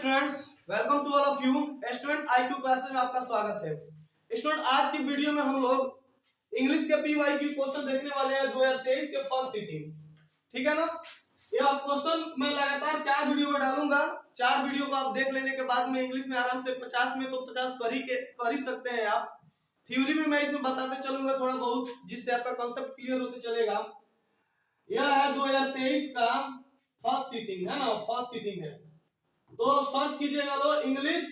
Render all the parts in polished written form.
Students, welcome to all of you. Student IQ classes में आपका स्वागत है। स्टूडेंट, आज की वीडियो में हम लोग इंग्लिश के पीवाईक्यू क्वेश्चन देखने वाले हैं 2023 के फर्स्ट सिटिंग। ठीक है ना। यह क्वेश्चन मैं लगातार 4 वीडियो में डालूंगा। 4 वीडियो को आप देख लेने के बाद में इंग्लिश में आराम से 50 में तो 50 कर ही सकते हैं आप। थ्योरी में मैं इसमें बताते चलूंगा थोड़ा बहुत, जिससे आपका कॉन्सेप्ट क्लियर होते चलेगा। यह है 2023 का फर्स्ट सिटिंग है ना, फर्स्ट सिटिंग है। तो सर्च कीजिएगा लो इंग्लिश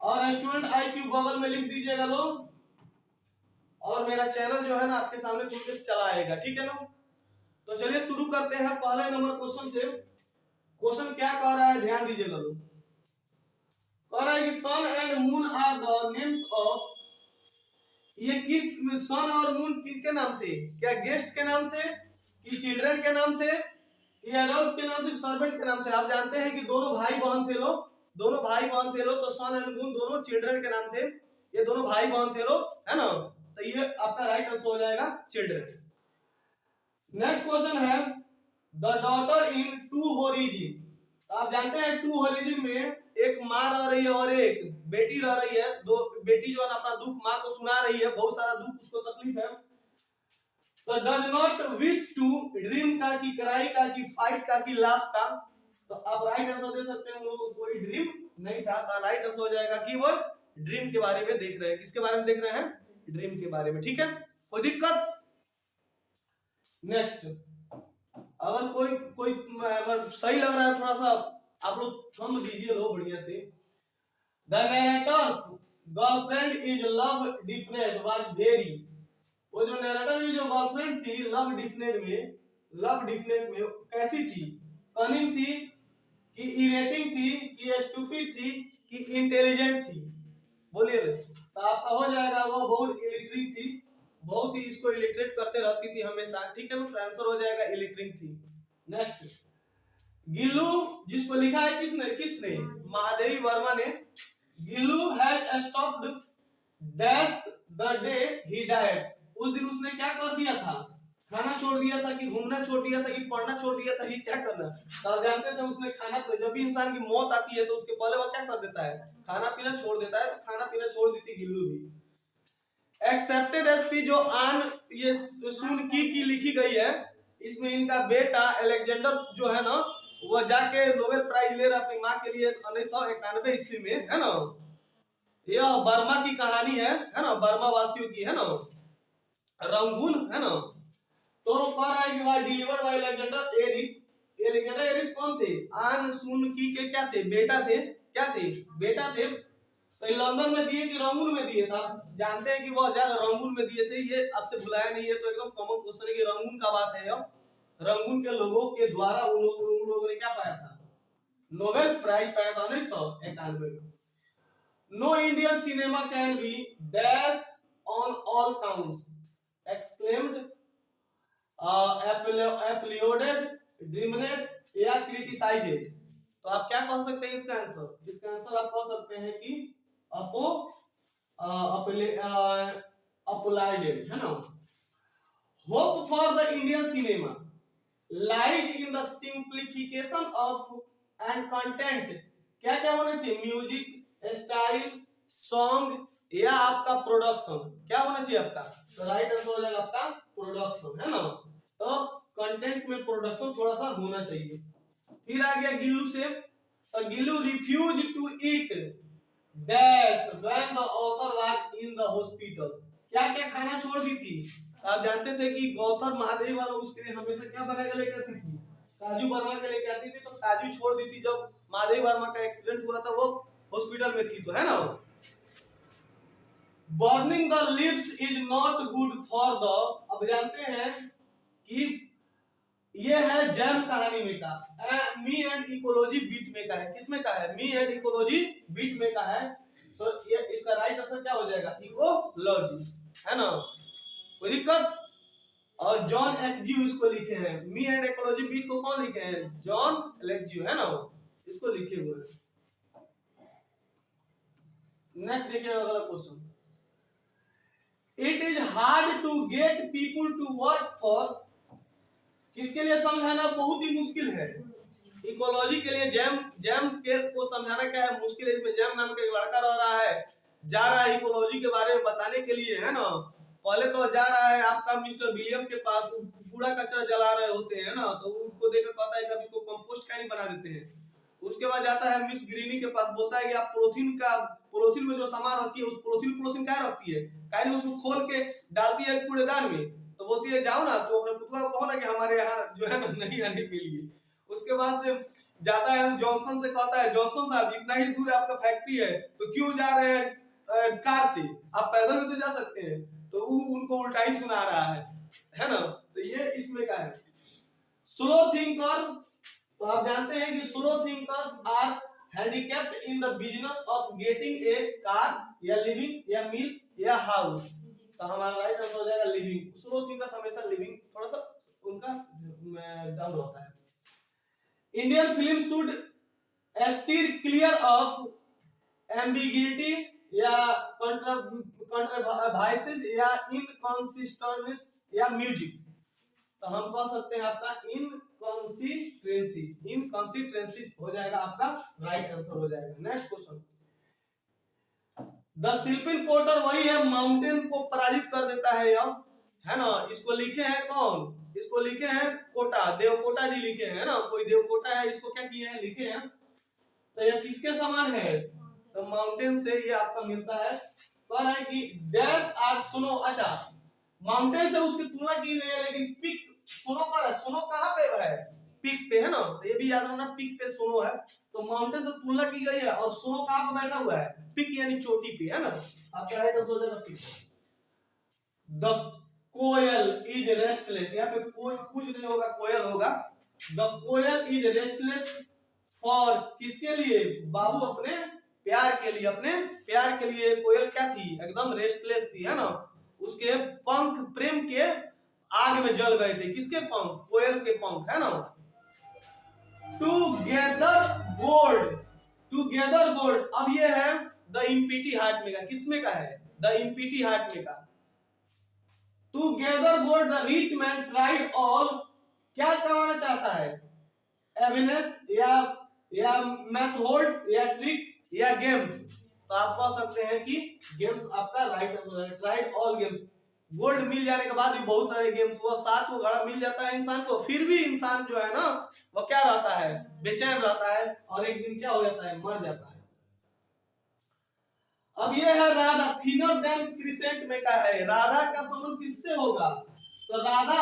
और स्टूडेंट आईक्यू गूगल में लिख दीजिएगा लो, और मेरा चैनल जो है ना आपके सामने खुल के चला आएगा। ठीक है ना। तो चलिए शुरू करते हैं पहले नंबर क्वेश्चन से। क्वेश्चन क्या कह रहा है, ध्यान दीजिएगा लो। कह रहा है कि sun and moon are the names of, ये किस, सन और मून किसके नाम थे? क्या गेस्ट के नाम थे कि चिल्ड्रन के नाम थे, ये एडल्ट्स के नाम थे, सर्वेंट के नाम थे? आप जानते हैं कि दोनों भाई बहन थे लोग, दोनों भाई बहन थे लोग। तो सन एंड मून दोनों चिल्ड्रन के नाम थे, ये दोनों भाई बहन थे लोग, है ना। तो ये आपका राइट आंसर हो जाएगा चिल्ड्रन। नेक्स्ट क्वेश्चन है the daughter in to horizon. आप जानते हैं टू होरिजिन में एक माँ रह रही है और एक बेटी रह रही है। दो बेटी जो है ना अपना दुख माँ को सुना रही है, बहुत सारा दुख, उसको तकलीफ है। तो does not wish to, dream का कि क्राई का कि फाइट का कि लाफ का? तो आप राइट आंसर दे सकते हैं। उन लोगों को कोई ड्रीम नहीं था, तो राइट आंसर हो जाएगा कि वो ड्रीम के बारे में देख रहे हैं। किसके बारे में देख रहे हैं? ड्रीम के बारे में। ठीक है, कोई दिक्कत? नेक्स्ट, अगर कोई अगर सही लग रहा है थोड़ा सा आप लोग थंब दीजिए लो बढ़िया से। The narrator's girlfriend is love different was very, वो जो नैरेटर की जो गर्लफ्रेंड थी लव डिफिनेट में कैसी थी? कनिंग थी कि इरिटेटिंग थी कि स्टूपिड थी कि इंटेलिजेंट थी? बोलिए। तो आपका हो जाएगा वो बहुत इलिटरेट थी, बहुत ही इसको इलिटरेट करते रहती थी हमेशा। ठीक है ना, तो आंसर हो जाएगा इलिटरेट थी। नेक्स्ट, गिल्लू, जिसको लिखा है किसने? महादेवी वर्मा ने। Gillu has stopped dash the day he died, उस दिन उसने क्या कर दिया था? खाना छोड़ दिया था कि घूमना छोड़ दिया था कि पढ़ना छोड़ दिया था कि क्या करना? तो आप जानते थे उसने खाना, जब भी इंसान की मौत आती है तो उसके पहले वो क्या कर देता है? खाना पीना छोड़ देता है। तो खाना पीना छोड़ दी थी गिल्लू भी। एक्सेप्टेड एसपी जो आन ये सुन की लिखी गई है, इसमें इनका बेटा अलेक्जेंडर जो है ना वो जाके नोबेल प्राइज ले रहा अपनी माँ के लिए 1991 ईस्वी में, है ना। यह बर्मा की कहानी है ना, बर्मा वासियों की, है ना, रंगून, है ना। तो कह रहा है कि वह delivered by Alexander Aris. Alexander Aris कौन थे? आन सुन की के क्या थे? बेटा थे। क्या थे? बेटा थे। तो लंदन में दिए कि रंगून में दिए था? जानते हैं कि वह जगह रंगून में दिए थे। ये आपसे भुलाया नहीं है, तो एकदम कॉमन क्वेश्चन है कि रंगून का बात है। अब रंगून के लोगों के द्वारा उन लोगों ने क्या पाया था? नोबेल प्राइज पाया था 1991 में। No Indian cinema can be dash on all counts exclaimed, applauded, damned या क्रिटिसाइज्ड? तो आप क्या कह सकते हैं इसका आंसर? इसका आंसर आप कह सकते हैं कि applauded, है ना। Hope for the Indian cinema lies in the simplification of and content. क्या क्या होना चाहिए? म्यूजिक, स्टाइल, सॉन्ग या आपका प्रोडक्शन? क्या होना चाहिए आपका? तो राइट आंसर हो जाएगा आपका प्रोडक्शन, है ना। तो कंटेंट में प्रोडक्शन थोड़ा सा होना चाहिए। फिर आ गया गिल्लू से। तो Gillu refuse to eat dash when the author was in the hospital. क्या क्या खाना छोड़ दी थी? आप जानते थे कि गौथर महादेवी वाला उसके लिए हमेशा क्या बना के लेके आती थी? काजू बनवा के लेके आती थी। तो काजू छोड़ दी थी जब महादेवी वर्मा का एक्सीडेंट हुआ था, वो हॉस्पिटल में थी, तो है ना। Burning the leaves is not good for the, अब जानते हैं कि ये है जैम कहानी में का, मी एंड इकोलॉजी बीट में का है। किसमें का है? मी एंड इकोलॉजी बीट में का है। तो ये इसका राइट आंसर क्या हो जाएगा? इकोलॉजी, है ना। कोई दिक्कत? और जॉन एक्सज्यू इसको लिखे हैं। मी एंड इकोलॉजी बीट को कौन लिखे हैं? जॉन एक्सज्यू, है ना, इसको लिखे हुए हैं। नेक्स्ट देखिए अगला question. It is hard to get people to work for, किसके लिए समझाना बहुत ही मुश्किल है? इकोलॉजी के लिए जैम जैम के को समझाना क्या है मुश्किल है। इसमें जैम नाम का एक लड़का रह रहा है, जा रहा है इकोलॉजी के बारे में बताने के लिए, है ना। पहले तो जा रहा है आपका मिस्टर विलियम के पास, कूड़ा कचरा जला रहे होते हैं ना, तो उनको देखकर कहता है कि अभी को कंपोस्ट क्या नहीं बना देते हैं। उसके बाद जाता है मिस ग्रीनी के पास, बोलता है कि आप पोलोथीन में जो सामान रखी है उस पोलोथीन क्या रखती है, काहे नहीं उसको खोल के डालती है कूड़ेदान में। तो बोलती है जाओ ना, तो अपने पुतवा को कहो ना कि हमारे यहाँ जो है ना नहीं आने के लिए। उसके बाद से जाता है जॉनसन से, कहता है जॉनसन साहब इतना ही दूर आपका फैक्ट्री है तो क्यों जा रहे हैं कार से, आप पैदल भी तो जा सकते हैं। तो उनको उल्टा ही सुना रहा है ना। तो ये इसमें का है स्लो थिंकर। तो आप जानते हैं कि slow thinkers are handicapped in the business of getting a car या लिविंग या मिल या हाउस। तो हमारा राइट आंसर हो जाएगा लिविंग। स्लो थिंकर्स हमेशा लिविंग थोड़ा सा उनका डाउन होता है। Indian film should steer clear of ambiguity या कंट्रोवर्सीज या इनकंसिस्टेंसी या म्यूजिक। तो हम कह सकते हैं आपका इनकंसिस्टेंसी हो जाएगा, आपका राइट आंसर हो जाएगा। नेक्स्ट क्वेश्चन, द शिल्पिन पोर्टर वही है माउंटेन को पराजित कर देता है यह, है ना। इसको लिखे हैं कौन, इसको लिखे हैं कोटा, देवकोटा जी लिखे हैं ना, कोई देवकोटा है, इसको क्या किए हैं लिखे हैं। तो यह किसके समान है, तो माउंटेन से ये आपका मिलता है। कह रहा है कि डैश आर स्नो, अच्छा माउंटेन से उसकी तुलना की गई है, लेकिन पिक स्नो का, स्नो कहां पे है, पिक पे है ना। तो ये भी याद रखना पिक पे स्नो है, तो माउंटेन से तुलना की गई है और स्नो कहां पे बैठा हुआ है, पिक यानी चोटी पे, है ना। आपका राइट आंसर हो जाएगा pick. The koel is restless, यहाँ पे कोई कुछ नहीं होगा, कोयल होगा। The koel is restless for, किसके लिए, बाबू अपने प्यार के लिए, अपने प्यार के लिए कोयल क्या थी, एकदम रेस्टलेस थी, है ना। उसके पंख प्रेम के आग में जल गए थे, किसके पंख, कोयल के पंख, है ना। टुगेदर गोल्ड, टुगेदर गोल्ड, अब ये है द इम्पीटी हार्ट में का, किसमें का है, द इम्पीटी हार्ट में का। Together gold the rich man tried all, क्या कहना चाहता है, एविनेस या मेथड्स या ट्रिक या गेम्स। तो आप कह सकते हैं कि गेम्स आपका राइट आंसर है, ट्राइड ऑल गेम्स। गोल्ड मिल जाने के बाद भी बहुत सारे गेम्स, वो 7 को घड़ा मिल जाता है इंसान को, फिर भी इंसान जो है ना वो क्या रहता है, बेचैन रहता है और एक दिन क्या हो जाता है, मर जाता है। अब ये है राधा, थिनर देन क्रिसेंट में का है, राधा का संबंध किससे होगा, तो Radha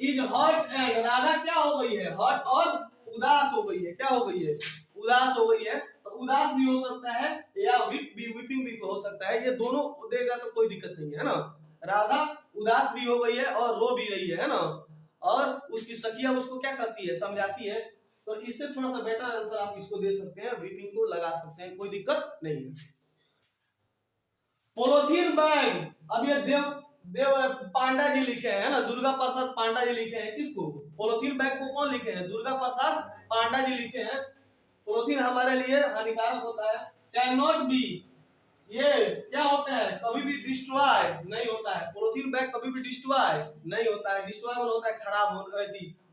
is hurt and, Radha क्या हो गई है, हर्ट और उदास हो गई है, क्या हो गई है, उदास हो गई है। तो उदास भी हो सकता है या वीपिंग भी हो सकता है, ये दोनों देगा तो कोई दिक्कत नहीं है ना। राधा उदास भी हो गई है और रो भी रही है ना, और उसकी सखिया उसको क्या करती है, समझाती है। तो इससे थोड़ा सा बेटर आंसर आप इसको दे सकते हैं, वीपिंग को लगा सकते हैं, कोई दिक्कत नहीं है। पोलोथीन बैग, अब ये देव पांडा जी लिखे हैं ना, दुर्गा प्रसाद पांडा जी लिखे हैं, किसको, पोलोथीन बैग को कौन लिखे हैं, दुर्गा प्रसाद पांडा जी लिखे हैं। पोलोथीन हमारे लिए हानिकारक होता है, कैन नॉट बी, ये क्या होता है, कभी भी डिस्ट्रॉय नहीं होता है, पोलोथीन बैग कभी भी डिस्ट्रॉय नहीं होता है। डिस्ट्रॉय होता है खराब होना,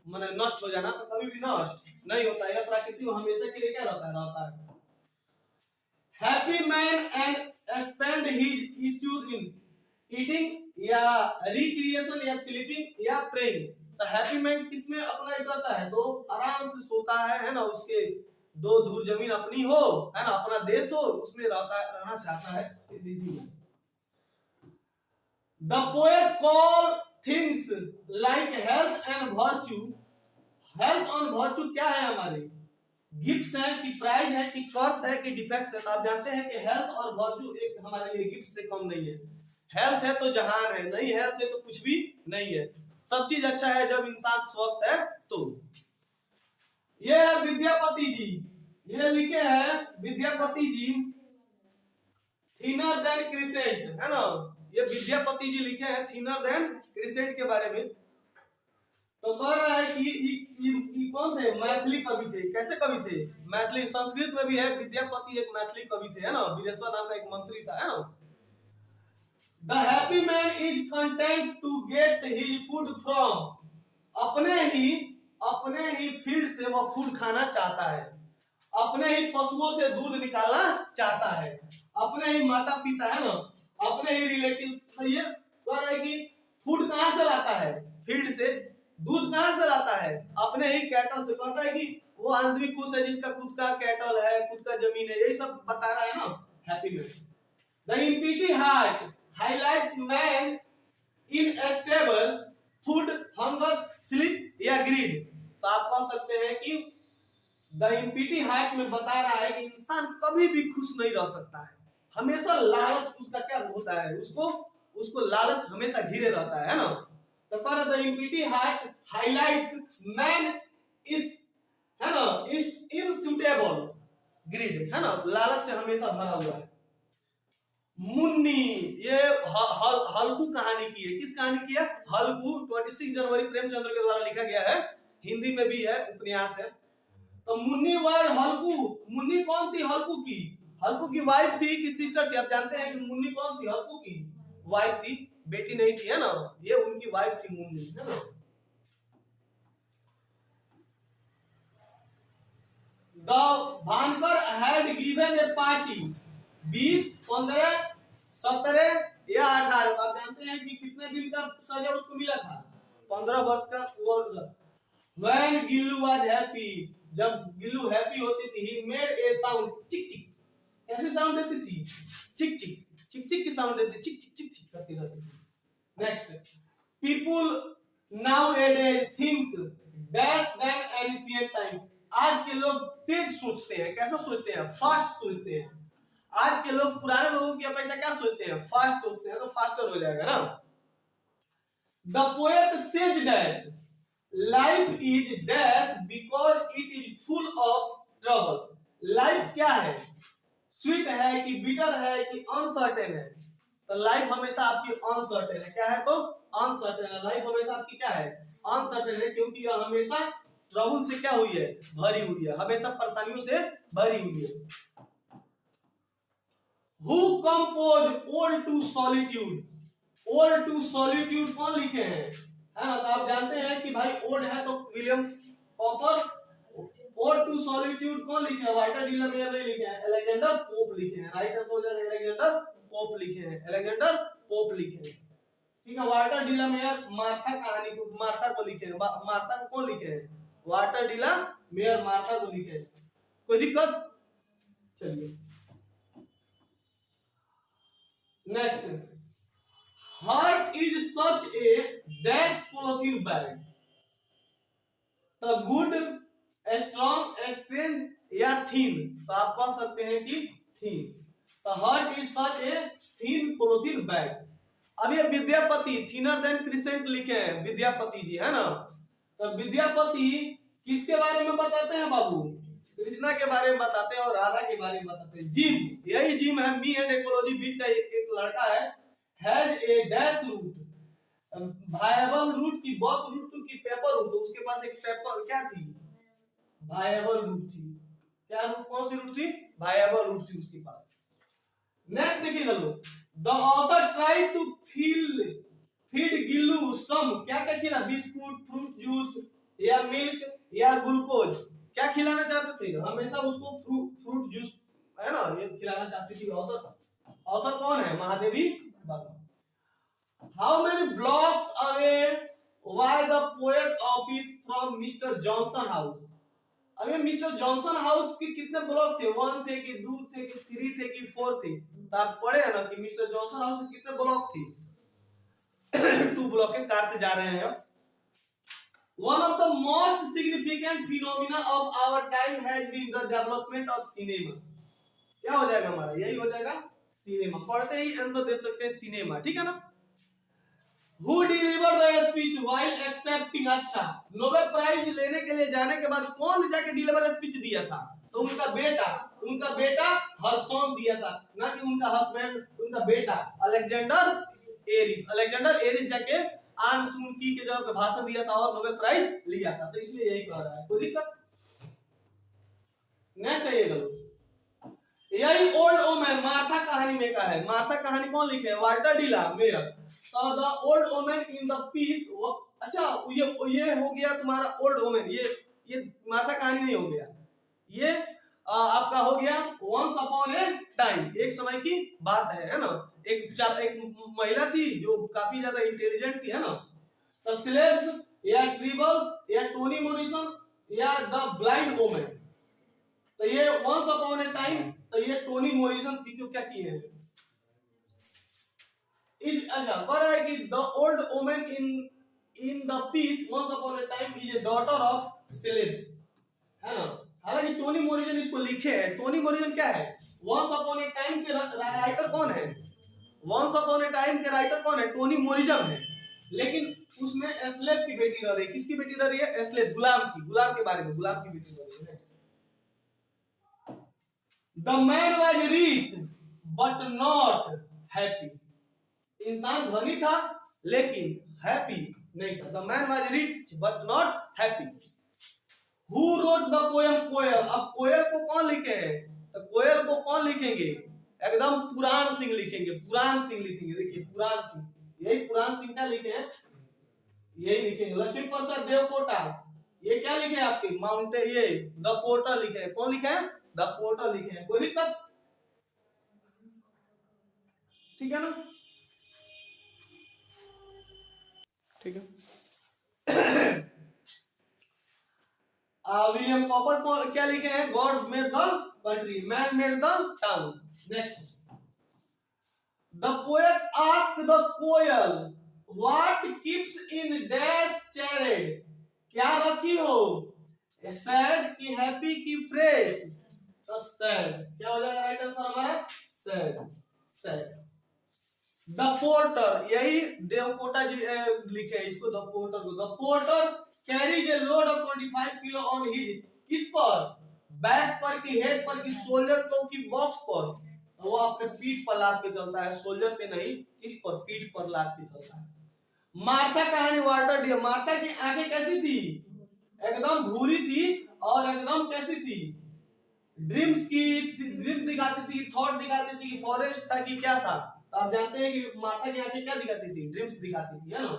माने नष्ट हो जाना, तो कभी भी नष्ट नहीं होता है, प्रकृति में हमेशा के लिए क्या रहता है। Happy man and spend his issues in eating या रिक्रिएशन या स्लीपिंग या प्रेइंग। तो हैप्पी मैन किसमें अपना करता है, तो आराम से सोता है ना, उसके 2 धूर जमीन अपनी हो, है ना, अपना देश हो, उसमें रहना चाहता है। The poet call things like health and virtue, health और वर्च्यू क्या है हमारे, गिफ्ट्स है कि प्राइज है कि कर्स है कि डिफेक्ट्स है। तो आप जानते हैं कि हेल्थ और वर्च्यू एक हमारे लिए गिफ्ट से कम नहीं है। हेल्थ है तो जहान है, नहीं हेल्थ है तो कुछ भी नहीं है। सब चीज अच्छा है जब इंसान स्वस्थ है तो। ये है विद्यापति जी, ये लिखे हैं Vidyapati ji, thinner than crescent, है ना, ये विद्यापति जी लिखे हैं थिनर देन क्रिसेंट के बारे में। तो कह रहा है कि कौन थे, मैथिली कवि थे, कैसे कवि थे, मैथिली, संस्कृत में भी है विद्यापति एक मैथिली कवि थे, है ना, वीरेश्वर नाम का एक मंत्री था, है ना। The happy man is content to get his food from, अपने ही अपने ही फील्ड से वो फूड खाना चाहता है, अपने ही पशुओं से दूध निकालना चाहता है, अपने ही माता पिता है ना, अपने ही रिलेटिव ये कह रहा है कि फूड कहाँ से लाता है, फील्ड से। दूध कहाँ से लाता है, अपने ही कैटल से। कहता है कि वो आदमी खुश है जिसका खुद का कैटल है, खुद का जमीन है, यही सब बता रहा है ना, happiness. The empty heart highlights man in stable food hunger sleep या ग्रीड। तो आप कह सकते हैं कि द इम्पीटी हार्ट में बता रहा है कि इंसान कभी भी खुश नहीं रह सकता है, हमेशा लालच उसका क्या होता है, उसको लालच हमेशा घिरे रहता है ना। तो पर the empty heart highlights man is है ना इज इनसुटेबल ग्रीड है ना, लालच से हमेशा भरा हुआ है। मुन्नी ये हल्कू कहानी की है, किस कहानी की है, हल्कू। 26 जनवरी प्रेमचंद्र के द्वारा लिखा गया है, हिंदी में भी है, उपन्यास है। तो मुन्नी वाइफ हल्कू, मुन्नी कौन थी, हल्कू की, हल्कू की वाइफ थी कि सिस्टर थी। आप जानते हैं कि मुन्नी कौन थी, हल्कू की वाइफ थी, बेटी नहीं थी है ना, ये उनकी वाइफ थी मुन्नी है ना। The Bhankar had given a party 20, 15, 17 या 18। आप जानते हैं कि कितने दिन का सजा उसको मिला था, 15 वर्ष का। When गिल्लू was happy, जब गिल्लू हैप्पी होती थी, he made a sound, चिक चिक। कैसे साउंड देती थी, चिक चिक, चिक चिक की साउंड देती, चिक चिक चिक चिक करती रहती थी। Next, people nowadays think dash than ancient time। आज के लोग तेज सोचते हैं, कैसा सोचते हैं, फास्ट सोचते हैं। आज के लोग पुराने लोगों की अपेक्षा क्या सोचते हैं, फास्ट सोचते हैं, तो फास्टर हो जाएगा ना। The poet said that life is dash because it is full of trouble। Life क्या है, स्वीट है कि बिटर है कि अनसर्टेन है। तो लाइफ हमेशा आपकी अनसर्टेन है, क्या है, तो अनसर्टेन है। लाइफ हमेशा आपकी क्या है, अनसर्टेन है, क्योंकि यह हमेशा ट्रबल से क्या हुई है, भरी हुई है, हमेशा परेशानियों से भरी हुई है। Who composed Ode to Solitude? Ode to Solitude कौन लिखे हैं, है ना। तो आप जानते हैं कि भाई ओड है तो William copper. Ode to Solitude कौन लिखे हैं, वाल्टर डी ला मेयर नहीं लिखे हैं, अलेक्जेंडर पोप लिखे हैं। राइट आंसर हो जाएगा अलेक्जेंडर पोप लिखे हैं, अलेक्जेंडर पोप लिखे हैं। ठीक है, Walter de la Mare Martha कहानी को, मार्था को लिखे हैं, मार्था को कौन लिखे हैं, Walter de la Mare Martha को लिखे हैं। कोई दिक्कत, चलिए next. Heart is such a dash polythene bag. The good, strong, strength या थीन। तो आप कह सकते हैं कि थीन। तो heart is such A thin polythene bag. अब ये विद्यापति थीनर देन क्रिसेंट लिखे हैं, विद्यापति जी है ना। तो विद्यापति किसके बारे में बताते हैं बाबू, कृष्णा के बारे में बताते हैं और राधा के बारे में बताते हैं। जिम, यही जिम है, मी एंड इकोलॉजी बीट का एक लड़का है, has a dash route, viable route की बस रूट टू की पेपर रूट। तो उसके पास एक पेपर क्या थी, वायबल रूट थी। क्या रूट, कौन सी रूट थी, वायबल रूट थी उसके पास। नेक्स्ट देखिएगा लोग, the author tried to feed Gillu some, क्या क्या खिला, बिस्कुट, फ्रूट जूस या मिल्क या ग्लूकोज। क्या खिलाना चाहते थे, हमेशा उसको फ्रूट जूस है ना, ये खिलाना चाहती थी ऑथर। ऑथर कौन है, Mahadevi Baba. How many blocks away why the poet office from mister Johnson house. अब ये मिस्टर जॉनसन हाउस के कितने ब्लॉक थे, 1 थे कि 2 थे कि 3 थे कि 4 थे। तो आप पढ़े ना कि मिस्टर जॉनसन हाउस के कितने ब्लॉक थे, 2 ब्लॉक के, कार से जा रहे हैं। One of the most significant phenomena of our time has been the development of cinema। क्या हो जाएगा हमारा, यही हो जाएगा सिनेमा। पढ़ते ही आंसर दे सकते हैं सिनेमा, ठीक है ना। Who delivered the speech while accepting? अच्छा, नोबेल प्राइज लेने के लिए जाने के बाद कौन जाके डिलीवर स्पीच दिया था, तो उनका बेटा हर्सोन दिया था, ना कि उनका हस्बैंड, उनका बेटा अलेक्जेंडर एरिस जाके आन सून की के जब भाषण दिया था और नोबेल प्राइज लिया था। तो इसलिए यही कह रहा है, कोई दिक्कत। नेक्स्ट है ये, यही ओल्ड ओमेन मार्था कहानी में का है। मार्था कहानी कौन लिखे है, Walter de la Mare. The old woman in the piece अच्छा ये हो गया तुम्हारा ओल्ड वुमेन, ये माता कहानी नहीं हो गया, ये आपका हो गया वंस अपॉन ए टाइम, एक समय की बात है ना। एक महिला थी जो काफी ज्यादा इंटेलिजेंट थी, है ना। द स्लेव्स या ट्रिबल्स या टोनी मॉरिसन या द ब्लाइंड वुमेन, तो ये वंस अपॉन ए टाइम, तो ये टोनी मॉरिसन क्यों क्या किए हैं इज, अच्छा कह रहा है कि the old women in the piece once upon a time is a daughter of slaves, है ना। हालांकि टोनी मॉरिसन इसको लिखे हैं, टोनी मॉरिसन क्या है, वंस अपॉन ए टाइम के राइटर कौन है, वंस अपॉन ए टाइम के राइटर कौन है, टोनी मॉरिसन है। लेकिन उसमें एस्लेव की बेटी रह रही, किसकी बेटी रह रही है, एस्लेव, गुलाम की, गुलाम के बारे में, गुलाम की बेटी रह रही है। The man was rich but not happy, इंसान धनी था लेकिन हैप्पी नहीं था। The man was rich but not happy. Who wrote the poem कोयल, अब कोयल को कौन लिखे हैं, तो कोयल को कौन लिखेंगे, एकदम पुराण सिंह लिखेंगे, पुराण सिंह लिखेंगे। देखिए पुराण सिंह, यही पुराण सिंह क्या लिखे हैं, यही लिखेंगे। लक्ष्मी प्रसाद देवकोटा, ये क्या लिखे हैं आपके, माउंटेन, ये द पोर्टर लिखे हैं, कौन लिखे हैं, द पोर्टर लिखे हैं। कोई दिक्कत, ठीक है ना, ठीक है। विलियम कॉपर को क्या लिखे हैं, God made the country, man made the town. Next, the poet ask the koel what keeps in dash charade, क्या रखी हो, सैड की हैप्पी की फ्रेश, तो सैड क्या हो जाएगा राइट आंसर हमारा, सैड, सैड। द पोर्टर, यही देवकोटा जी लिखे हैं इसको, द पोर्टर को, the porter carries a load of 25 kilo on his, किस पर, बैक पर की हेड पर की शोल्डर को की बॉक्स पर, तो वो अपने पीठ पर लाद के चलता है, शोल्डर पे नहीं, किस पर, पीठ पर लाद के चलता है। मार्था कहानी वाटर डियर, मार्था की आंखें कैसी थी, एकदम भूरी थी और एकदम कैसी थी, ड्रीम्स दिखाती थी, थॉट दिखाती थी, फॉरेस्ट था कि क्या था, तो आप जानते हैं कि मार्था की आंखें क्या दिखाती थी, ड्रीम्स दिखाती थी, है ना।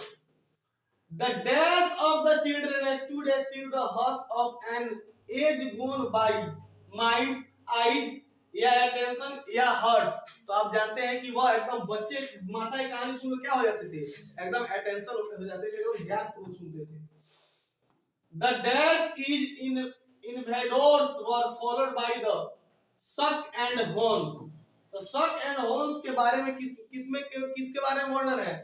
The dash of the children stood still, the hush of an age gone by, minds, eyes, या attention या hearts, तो आप जानते हैं कि वह एकदम बच्चे माता की कहानी सुनकर क्या हो जाते थे, एकदम attention हो जाते थे, एकदम ध्यान पूर्वक सुनते थे। The dash is invaders were followed by the suck and horns, तो suck and horns के बारे में किसके बारे में वर्णन है,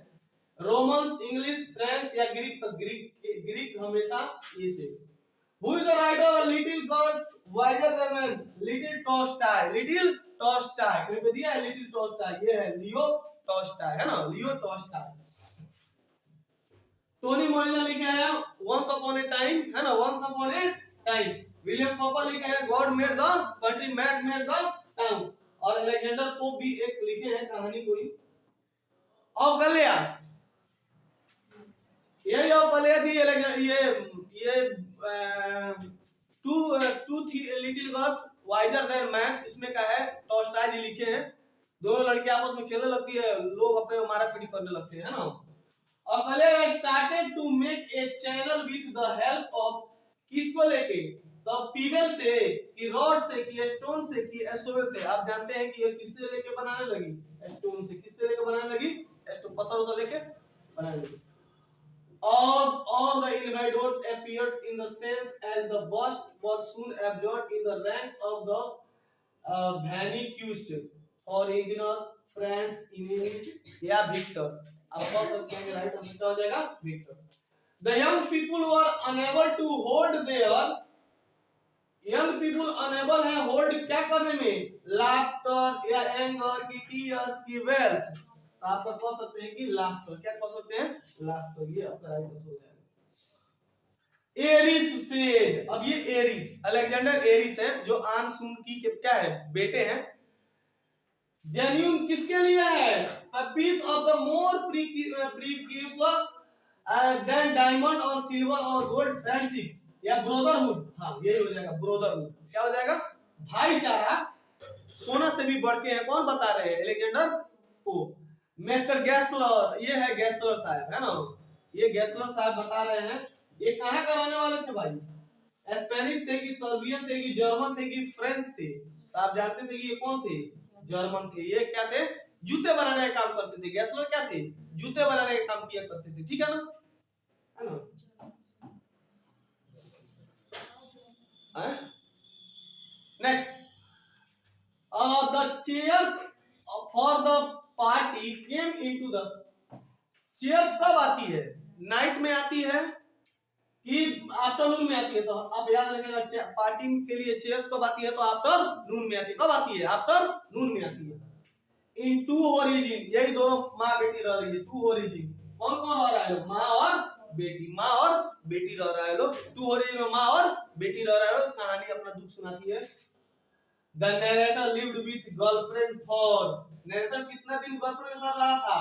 रोमन्स, इंग्लिश, फ्रेंच या ग्रीक, तो ग्रीक हमेशा ये से। Who is the writer of Little Girls Wiser Than Men, little Tolstoy, little Tolstoy कहीं पे दिया है, लिटिल टॉल्स्टॉय, ये है लियो टॉल्स्टॉय, है ना, लियो टॉल्स्टॉय। टोनी मॉरिसन लिखा है वंस अपॉन ए टाइम, है ना, once upon a time. William Cowper लिखा है God made the country, man made the town. और अलेक्जेंडर पोप भी एक लिखे हैं कहानी कोई, औगल्या, यही औगल्या थी, ये टू थी little girls visor then man, इसमें क्या है, टॉल्स्टॉय जी लिखे हैं। दोनों लड़के आपस में खेलने लगती है, लोग अपने मारा पीटी करने लगते हैं, है ना। औगल्या started to make a channel with the help of, किसको लेके, तो पीबल से कि रॉड से कि स्टोन से कि एस्टोवेल से, आप जानते हैं कि ये किससे लेके बनाने लगी, स्टोन से, किससे लेके बनाने लगी, स्टोन, पत्थर उधर लेके बनाने लगी। All the invaders appeared in the cells and the bust were soon absorbed in the ranks of the vanquished, for ignore friends, enemies या victor, आप कह सकते हैं कि राइट आंसर क्या हो जाएगा, victor। The young people were unable to hold their, young people unable है hold क्या करने में, laughter या anger की, tears की, wealth, तो आप कह सकते हैं कि laughter, क्या कह सकते हैं, laughter, ये आपका राइट आंसर हो जाएगा। एरिस सेज, अब ये एरिस, अलेक्जेंडर एरिस है जो आन सुनकी के क्या है, बेटे हैं। जेन्युइन किसके लिए है, a piece of the more precious than diamond और silver और gold, friendship या ब्रदरहुड, हाँ यही हो जाएगा ब्रदरहुड, क्या हो जाएगा, भाईचारा, सोना से भी बढ़ के है, कौन बता रहे हैं, अलेक्जेंडर पोप। मिस्टर गैसलर, ये है गैसलर साहब, है ना, ये गेस्लर साहब बता रहे हैं। ये कहाँ का रहने वाले थे भाई? स्पेनिश थे कि सर्बियन थे कि जर्मन थे कि फ्रेंच थे? तो आप जानते थे कि ये कौन थे? जर्मन थे। ये क्या थे? जूते बनाने का काम करते थे। गेस्लर क्या थे? जूते बनाने का काम किया करते थे। ठीक है ना? है ना? Next, the chairs for the party came into the, chairs कब आती है? नाइट में आती है कि आफ्टरनून में आती है? तो आप याद रखिएगा, पार्टी के लिए चेयर्स कब आती है? तो आफ्टरनून में आती है। कब आती है? आफ्टरनून में आती है। इन टू ओरिजिन, यही दोनों माँ बेटी रह रही है। टू ओरिजिन, कौन कौन रह रहा है? माँ और बेटी। माँ और बेटी रह रहा है लोग। टू ओरिजिन में माँ और बेटी रह रहा है। कहानी अपना दुख सुनाती है। The narrator lived with girlfriend for, narrator कितना दिन गर्लफ्रेंड के साथ रहा था?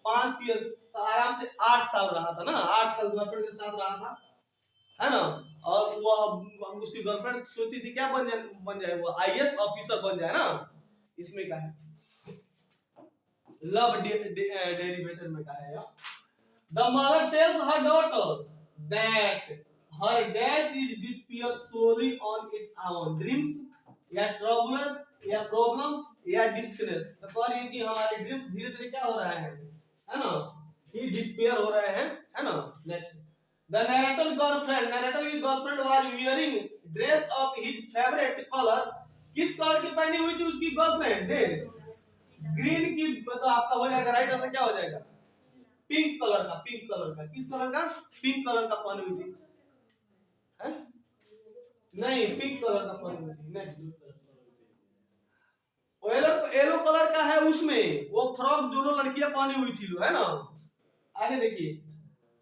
5 ईयर। तो आराम से 8 साल रहा था ना। 8 साल गर्लफ्रेंड के साथ रहा था, है ना? और वो उसकी गर्लफ्रेंड सोचती थी क्या बन जाए वो आईएएस ऑफिसर बन जाए ना। इसमें क्या है? लव डेरिवेटिव में क्या है यार? The mother tells her daughter that her dash is disappear slowly on its own. Dreams या प्रॉब्लम्स या डिस्कनेक्ट, तो कह रही है कि हमारे ड्रीम्स धीरे धीरे क्या हो रहा है ना? ही डिस्पेयर हो रहे हैं, है ना? Next, the narrator girlfriend, narrator की girlfriend was wearing dress of his favourite colour. किस कलर की पहनी हुई थी उसकी गर्लफ्रेंड? ग्रीन की। तो आपका हो जाएगा राइट आंसर, क्या हो जाएगा? पिंक कलर का। पिंक कलर का। किस कलर का? पिंक कलर का पहनी हुई थी। है? नहीं, पिंक कलर का पहनी हुई थी। नेक्स्ट, येलो कलर का है उसमें वो फ्रॉक दोनों लड़कियां पहनी हुई थी, है ना? आगे देखिए,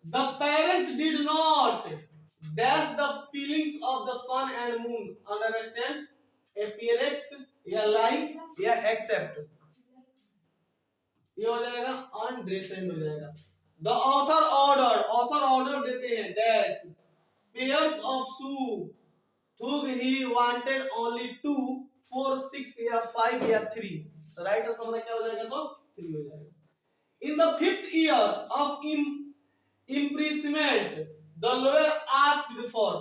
the parents did not dash the feelings of the sun and moon understand एपियरेक्स या लाइक या एक्सेप्ट। ये हो जाएगा अनड्रेसेंड हो जाएगा। द ऑथर ऑर्डर देते हैं डैश पेयर्स ऑफ शू तो ही वांटेड ओनली 2, 4, 6 या 5 या 3। तो राइट आंसर हमारा क्या हो जाएगा? तो 3 हो जाएगा। In the 5th year of imprisonment the lawyer asked for,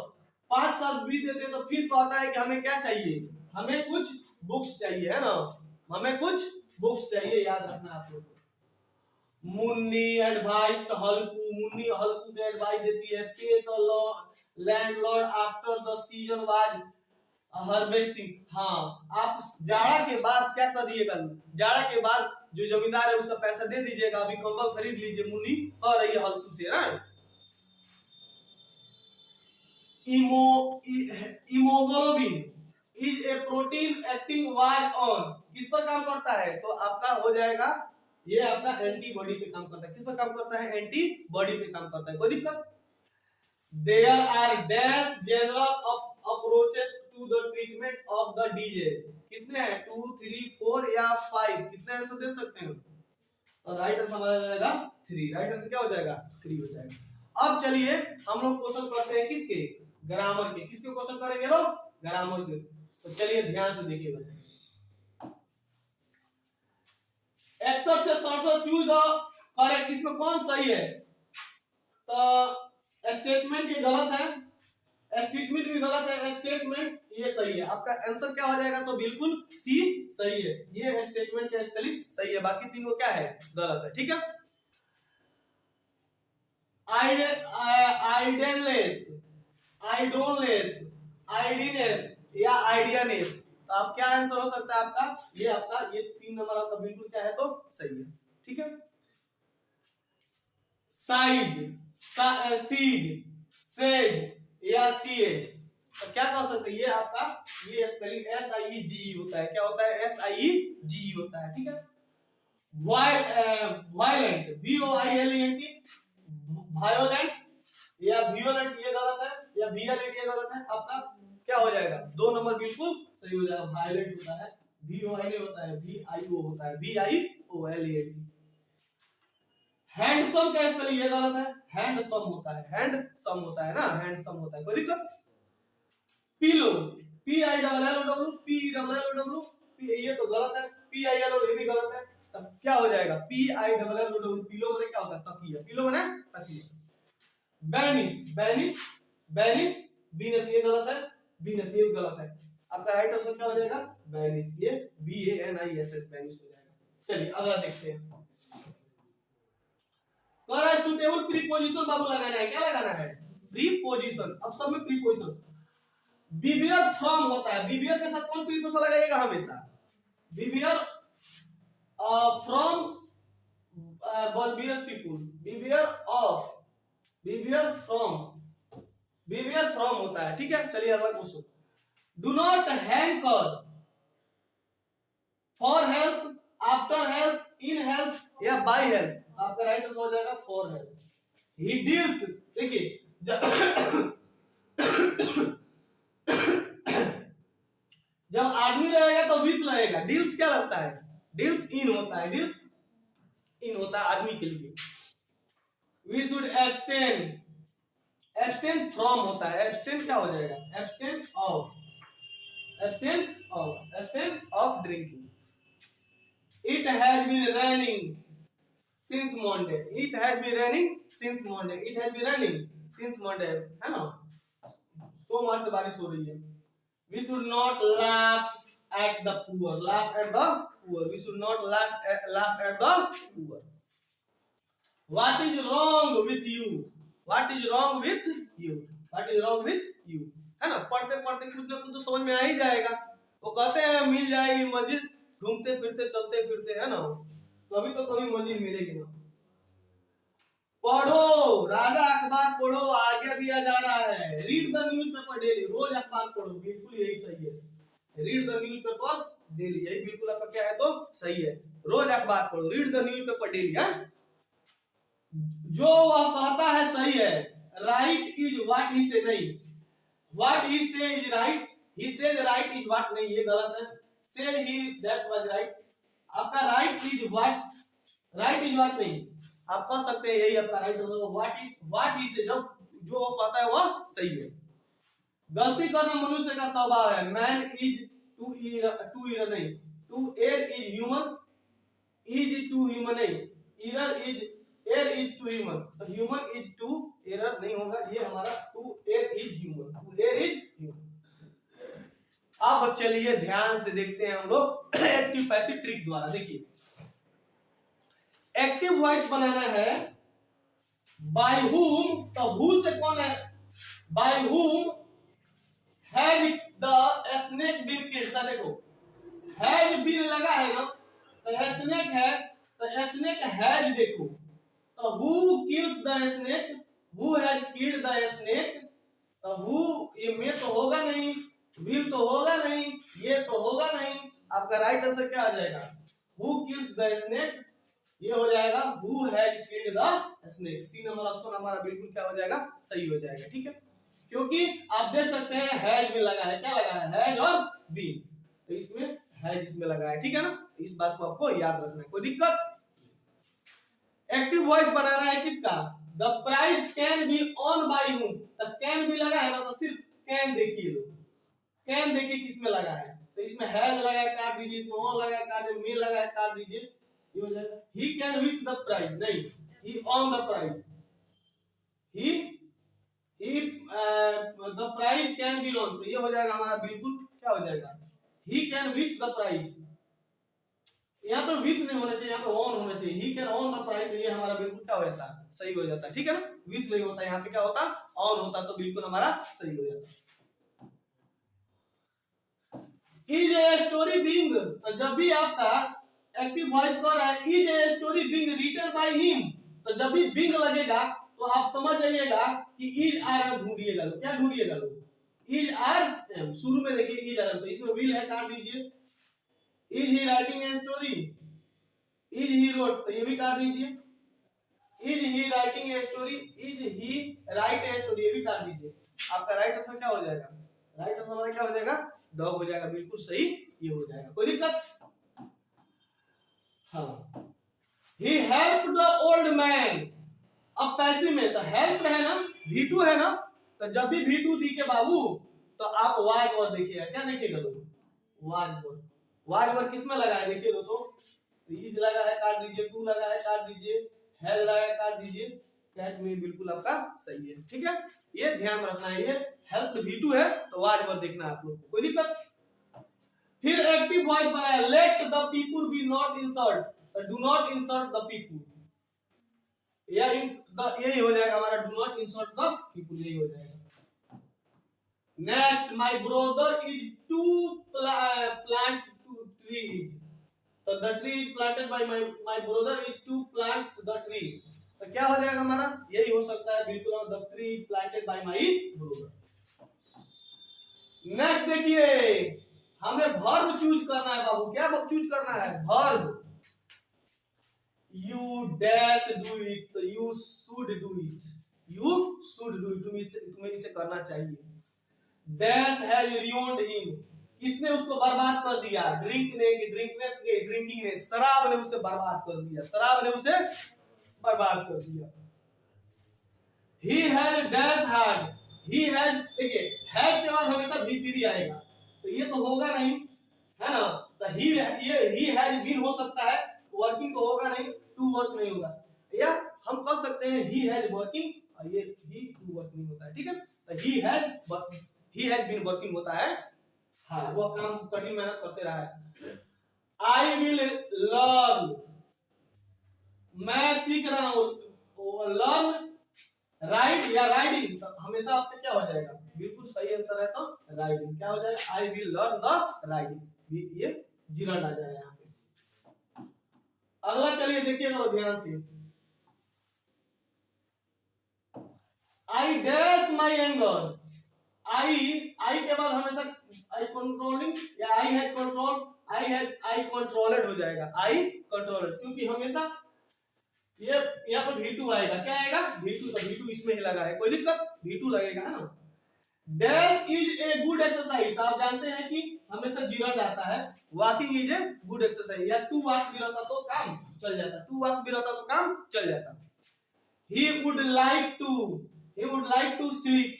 5 साल बीत देते तो फिर कहता है कि हमें क्या चाहिए? हमें कुछ बुक्स चाहिए, है ना? हमें कुछ बुक्स चाहिए। याद रखना आप लोग। मुन्नी एडवाइस हल्कू, मुन्नी हल्कू को एडवाइस देती है पे the landlord after the season was harvesting. हाँ, आप जाड़ा के बाद क्या कर दिएगा? जाड़ा के बाद जो जमींदार है उसका पैसा दे दीजिएगा, अभी कंबल खरीद लीजिए। मुन्नी कह रही है हल्कू से ना। Haemoglobin is a protein acting was on, किस पर काम करता है? तो आपका हो जाएगा ये आपका एंटीबॉडी पे काम करता है। किस पर काम करता है? एंटीबॉडी पे काम करता है। कोई दिक्कत? There are dash general approaches to the treatment of the DJ. कितने हैं? 2, 3, 4 या 5? कितने आंसर दे सकते हैं? तो राइट आंसर आ जाएगा 3। राइट आंसर क्या हो जाएगा? 3 हो जाएगा। अब चलिए हम लोग क्वेश्चन करते हैं किसके? ग्रामर के। किसके क्वेश्चन करेंगे लोग? ग्रामर के। तो चलिए ध्यान से देखिएगा। एक्सर से सॉर्ट चूज द करेक्ट। इसमें कौन सही है? तो स्टेटमेंट ये गलत है, स्टेटमेंट भी गलत है, स्टेटमेंट ये सही है। आपका आंसर क्या हो जाएगा? तो बिल्कुल सी सही है। ये स्टेटमेंट का स्पेलिंग सही है, बाकी तीनों क्या है? गलत है। ठीक है? आइडलेस, आइडोलेस, आइडिनेस या आइडियानेस। तो आप क्या आंसर हो सकता है आपका? ये आपका ये 3 नंबर आपका बिल्कुल क्या है? तो सही है। ठीक है? साइज, सीज, सेज या सीएज। तो क्या कह सकते हैं? ये आपका ये स्पेलिंग SIEGE होता है। क्या होता है? SIEGE होता है। ठीक है? वायलेंट, VOILENT, वायोलेंट या वियोलेंट ये गलत है, या वियोलेंट ये गलत है। आपका क्या हो जाएगा? 2 नंबर बिल्कुल सही हो जाएगा। वायलेंट होता है, VOIL होता है, VIO होता है, VIOLENT। हैंडसम का स्पेलिंग ये गलत है, हैंडसम होता है, हैंडसम होता है ना, हैंडसम होता है। कोई दिक्कत? पिलो, PILLOW, PLLOW, ये तो गलत है। PILO ये भी गलत है। तब क्या हो जाएगा? PILLOW, पिलो माने क्या होता है? तकिया। पिलो माने तकिया। बेनिस, बेनिस, बेनिस, बीनस ये गलत है, बीनस ये गलत है। आपका राइट आंसर क्या हो जाएगा? बेनिस, ये BANISS बेनिस हो जाएगा। चलिए अगला देखते हैं। कह रहा है सुटेबल प्रीपोजिशन बाबू लगाना है, क्या लगाना है? प्रीपोजिशन। अब सब में प्रीपोजिशन। बिवियर फ्रॉम होता है, बिवियर के साथ कौन प्रीपोजिशन लगाइएगा हमेशा? बिवियर from barbarous people, beware of, beware from होता है, ठीक है। चलिए अगला question. Do not hanker for help, after help, in help या बाय हेल्प। आपका राइट आंसर हो जाएगा फॉर हेल्प। ही डील्स, देखिए जब आदमी रहेगा तो विथ लगेगा। डील्स क्या लगता है? डील्स इन होता है, डील्स इन होता है आदमी के लिए। We should abstain, abstain from होता है, एब्सटेन क्या हो जाएगा? Abstain of, abstain of, abstain of drinking. It has been raining since Monday, it has been raining since Monday, it has been raining since Monday, है ना? सोमवार से बारिश हो रही है। We should not laugh at the poor, laugh at the poor, we should not laugh at the poor. What is wrong with you? What is wrong with you? What is wrong with you? है ना? पढ़ते पढ़ते कुछ ना कुछ तो समझ में आ ही जाएगा। वो कहते हैं मिल जाएगी मंजिल घूमते फिरते चलते फिरते, है ना? कभी तो कभी मंजिल मिलेगी ना। पढ़ो, राजा अखबार पढ़ो, आज्ञा दिया जा रहा है। रीड द न्यूज़पेपर डेली, रोज अखबार पढ़ो, बिल्कुल यही सही है। रीड द न्यूज़पेपर डेली, यही बिल्कुल आपका क्या है तो सही है। रोज अखबार पढ़ो, रीड द न्यूज़पेपर डेली, है। जो वह कहता है सही है। राइट इज व्हाट ही से, नहीं what he say is right, he says right is what नहीं, ये गलत है। Says he that was right. आपका right is what, right is what नहीं, आप कह सकते हैं यही आपका राइट होगा। व्हाट ही से, जब जो वो कहता है वह सही है। गलती करना मनुष्य का स्वभाव है। मैन इज टू ईरर नहीं, to err is human, is to human नहीं, err is, err is to human, तो ह्यूमन इज टू एरर नहीं होगा, ये हमारा to err is human, to err is human. अब चलिए ध्यान से देखते हैं हम लोग एक्टिव पैसिव ट्रिक द्वारा। देखिए एक्टिव वॉइस बनाना है। बाय हुम, तो हु से कौन है? By whom has the snake been killed, देखो हैज बीन लगा है ना, तो स्नेक है, तो स्नेक हैज, देखो तो who kills the snake, who has killed the snake, तो who ये में तो होगा नहीं, will तो होगा नहीं, ये तो होगा नहीं। आपका राइट आंसर क्या आ जाएगा? who kills the snake, ये हो जाएगा who has killed the snake। C number option हमारा बिल्कुल क्या हो जाएगा? सही हो जाएगा, ठीक है। क्योंकि आप देख सकते हैं हैज भी लगा है, क्या लगा है? हैज और बीन, तो इसमें हैज इसमें लगा है, ठीक है ना? इस बात को आपको याद रखना है। कोई दिक्कत? एक्टिव वॉइस बनाना है किसका? The prize can be won by whom, तो कैन भी लगा है ना, तो सिर्फ कैन देखिए लो, कैन देखिए किसमें लगा है, तो इसमें हैज लगा है काट दीजिए, इसमें ऑन लगा है काट दीजिए, में लगा है काट दीजिए, ये हो जाएगा। He can reach the prize नहीं, he on the prize, he the prize can be on, तो ये हो जाएगा हमारा बिल्कुल क्या हो जाएगा? He can reach the prize. यहाँ पे विथ नहीं होना चाहिए, यहाँ पे ऑन होना चाहिए। He can won the prize, ये हमारा बिल्कुल क्या हो जाता है? सही हो जाता है, ठीक है ना? विथ नहीं होता, यहाँ पे क्या होता? ऑन होता, तो बिल्कुल हमारा सही हो जाता। इज ए स्टोरी बीइंग, तो जब भी आपका एक्टिव वॉइस कर रहा है is a story being written by him, तो जब भी बीइंग लगेगा तो आप समझ जाइएगा कि इज आर एम ढूंढिएगा। लो क्या ढूंढिएगा? लो इज आर एम, शुरू में देखिए इज आर एम, तो इसमें विल है काट दीजिए। Is he writing a story? Is he wrote, तो ये भी काट दीजिए। Is he writing a story? Is he write a story, ये भी काट दीजिए। आपका राइट आंसर क्या हो जाएगा? राइट आंसर हमारा क्या हो जाएगा? डॉग हो जाएगा, बिल्कुल सही ये हो जाएगा। कोई दिक्कत? हाँ, he helped the old man। अब पैसिव में तो हेल्प है ना, V2 है ना, तो जब भी V2 दिखे बाबू तो आप वाज वर्ड देखिएगा। क्या देखिएगा लोग? Was word. वाज वर्ड किसमें लगा है? देखिए लो तो इज लगा है काट दीजिए, टू लगा है काट दीजिए, हैज लगा है काट दीजिए, कैट में बिल्कुल आपका सही है, ठीक है। ये ध्यान रखना है, ये हेल्प V2 है तो आज भर देखना आप लोग को, कोई दिक्कत। फिर एक्टिव वॉइस बनाया, let the people be not insult, do not insult the people, या यही हो जाएगा हमारा, do not insult the people, यही हो जाएगा। Next, my brother is to plant two trees, तो the tree is planted by my brother is to plant the tree, तो क्या हो जाएगा हमारा, यही हो सकता है बिल्कुल, the tree is planted by my brother. Next देखिए, हमें वर्ब चूज करना है बाबू, क्या चूज करना है, verb. You dash do it, तो you should do it, you should do it, तुम्हें इसे करना चाहिए। डैश हैज ruined him, किसने उसको बर्बाद कर दिया, ड्रिंकनेस ने, ड्रिंकिंग ने, शराब ने उसे बर्बाद कर दिया, शराब ने उसे बर्बाद कर दिया। he has dash had, he has, देखिए हैड के बाद हमेशा V3 आएगा, तो ये तो होगा नहीं, है ना, तो he has been हो सकता है, वर्किंग तो होगा नहीं, टू वर्क नहीं होगा, या हम कह सकते हैं he has working, और ये he टू वर्क नहीं होता है, ठीक है, तो he has been working होता है, हाँ वो काम कठिन मेहनत करते रहा है। I will learn, मैं सीख रहा हूँ, learn राइट या राइडिंग, तो हमेशा आपका क्या हो जाएगा, बिल्कुल सही आंसर है, तो राइडिंग क्या हो जाएगा, I will learn the riding, ये जीरो आ जाएगा यहाँ पे। अगला चलिए देखिएगा ध्यान से, आई डैश माई एंगर, आई के बाद हमेशा आई कंट्रोलिंग या आई हैड कंट्रोल, आई कंट्रोलेड हो जाएगा, आई कंट्रोलेड, क्योंकि हमेशा ये यहाँ पर V2 आएगा, क्या आएगा, V2, तो V2 इसमें ही लगा है, कोई दिक्कत, V2 लगेगा, है ना। Dash is a good exercise, तो आप जानते हैं कि हमेशा जीरो आता है, walking is a good exercise, या टू वॉक भी रहता तो काम चल जाता, टू वॉक भी रहता तो काम चल जाता। He would like to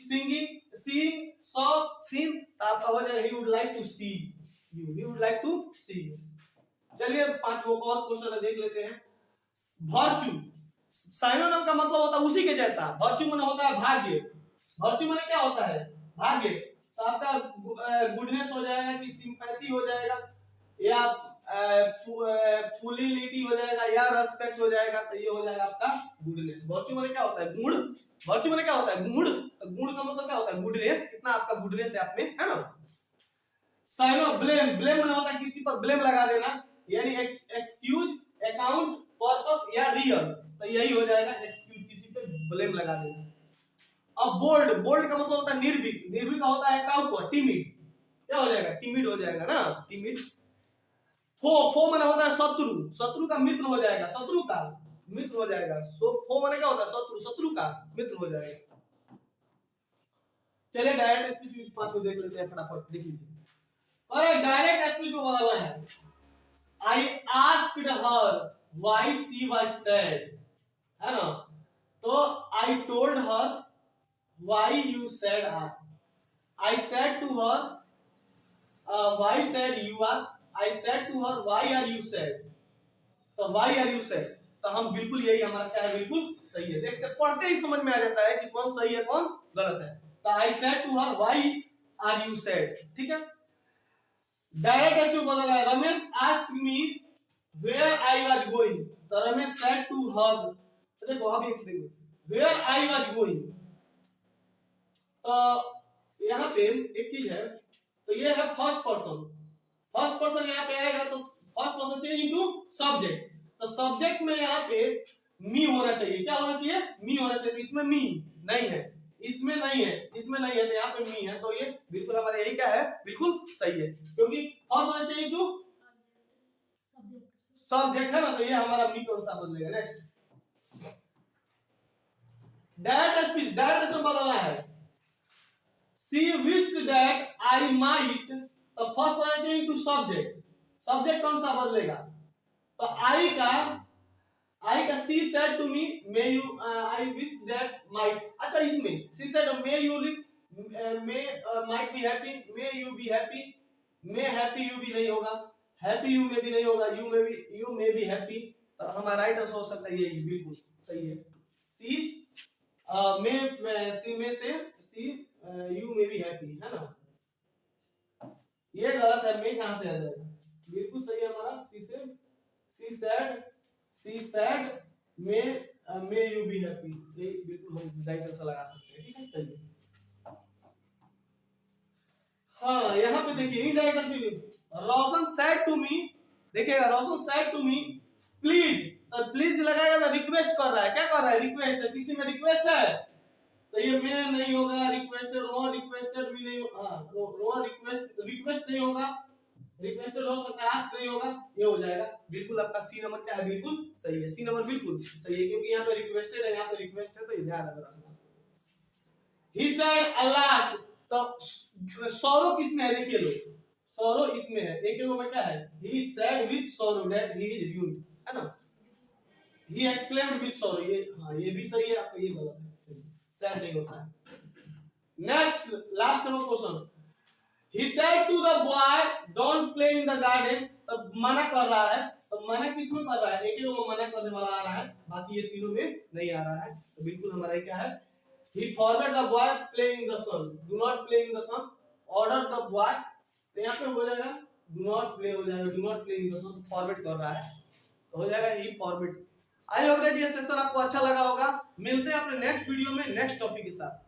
sing so sing, तो आपका हो जाएगा he would like to see you, he would like to see you. चलिए 5 और क्वेश्चन देख लेते हैं। वर्च्यू, साइनोनिम का मतलब होता है उसी के जैसा, वर्च्यू माने होता है भाग्य, वर्च्यू माने क्या होता है, भाग्य, तो आपका गुडनेस हो जाएगा कि सिंपैथी हो जाएगा, या फुलिलिटी हो जाएगा, या रेस्पेक्ट हो जाएगा, तो ये हो जाएगा आपका गुडनेस। वर्च्यू माने क्या होता है, गुण, वर्च्यू माने क्या होता है, गुण, तो गुण का मतलब क्या होता है, गुडनेस, कितना आपका गुडनेस है आप में, है ना। साइनो ब्लेम, ब्लेम माने होता है किसी पर ब्लेम लगा देना, यानी एक्सक्यूज, अकाउंट, पर्पस या रियल, तो यही हो जाएगा एक्सक्यूज, किसी पे ब्लेम लगा देना। अब बोल्ड, बोल्ड का मतलब होता है निर्भीक, निर्भीक का होता है काउंट, टिमिड, क्या हो जाएगा, टिमिड हो जाएगा ना, टिमिड। फो माने होता है शत्रु, शत्रु का मित्र हो जाएगा, शत्रु का मित्र हो जाएगा, सो फो माने क्या होता है, शत्रु, शत्रु का मित्र हो जाएगा। चलिए डायरेक्ट स्पीच 5 को देख लेते हैं, फटाफट देख लीजिए। और डायरेक्ट स्पीच में बदलना है, I asked her why she was sad, है ना, तो I told her why you sad are, I said to her why sad you are, I said to her why are you sad, तो why are you sad, तो हम बिल्कुल यही हमारा क्या है, बिल्कुल सही है, देखते पढ़ते ही समझ में आ जाता है कि कौन सही है कौन गलत है, तो I said to her why are you sad, ठीक है। डायरेक्ट एस में बदला है, Ramesh asked me where I was going, तो रमेश said to her, तो देखो अभी एक देखो where I was going, तो यहाँ पे एक चीज है, तो ये है फर्स्ट पर्सन, फर्स्ट पर्सन यहाँ पे आएगा तो first person change into subject, तो सब्जेक्ट में यहाँ पे मी होना चाहिए, क्या होना चाहिए, मी होना चाहिए, तो इसमें मी नहीं है, इसमें नहीं है, इसमें नहीं है, तो यहाँ पे मी है, तो ये बिल्कुल हमारे यही क्या है, बिल्कुल सही है, क्योंकि फर्स्ट होना चाहिए टू सब्जेक्ट, है ना, तो ये हमारा मी कौन सा बदलेगा। नेक्स्ट डायरेक्ट स्पीच, डायरेक्ट में बदलना है, she wished that I might, तो फर्स्ट होना चाहिए टू सब्जेक्ट, सब्जेक्ट कौन सा बदलेगा, तो I का she said to me may you I wish that might, अच्छा इसमें she said may you might be happy, may you be happy, may happy you भी नहीं होगा, happy you में भी नहीं होगा, you may be happy, तो हमारा राइट आंसर हो सकता है ये, बिल्कुल सही है, she see you may be happy, है ना? ये गलत है, मे कहां से आ जाएगा? बिल्कुल सही है हमारा, she said may you be happy, ये बिल्कुल हम राइट आंसर लगा सकते हैं। ठीक है, चलिए। हाँ, यहाँ पे देखिए indirect answer, Roshan said to me, देखिएगा Roshan said to me please, तो प्लीज लगाएगा तो रिक्वेस्ट कर रहा है, क्या कर रहा है? रिक्वेस्ट है, किसी में रिक्वेस्ट है, तो ये मैं नहीं होगा, रिक्वेस्टेड रोहन रिक्वेस्टेड मी नहीं होगा, हाँ रोहन रिक्वेस्ट नहीं होगा, रिक्वेस्टेड हो सकता है, आस्क नहीं होगा, ये हो जाएगा। बिल्कुल आपका सी नंबर क्या है? बिल्कुल सही है, सी नंबर बिल्कुल सही है, क्योंकि यहाँ पे रिक्वेस्टेड है, यहाँ पे रिक्वेस्ट है, तो ध्यान रखना। ही सेड अल्लाह, तो सौरो किसमें है? देखिए लो, सौरो इसमें है, एक में क्या है? He said with sorrow that he is doomed, है ना? ही एक्सक्लेम्ड विद सौरो, ये हाँ ये भी सही है, आपका ये गलत है, सैड नहीं होता है। Next last number question, he said to the boy don't play in the garden, तब मना कर रहा है, तो मना किसमें कर रहा है? एक ही वो मना करने वाला आ रहा है, बाकी ये तीनों में नहीं आ रहा है, तो बिल्कुल हमारा क्या है? he forbade the boy play in the sun, do not play in the sun, order the boy, तो यहाँ पे हो जाएगा do not play, हो जाएगा do not play in the sun, forward कर रहा है, तो हो जाएगा he forbade। I hope that ये सेशन आपको अच्छा लगा होगा, मिलते हैं अपने नेक्स्ट वीडियो में नेक्स्ट टॉपिक के साथ।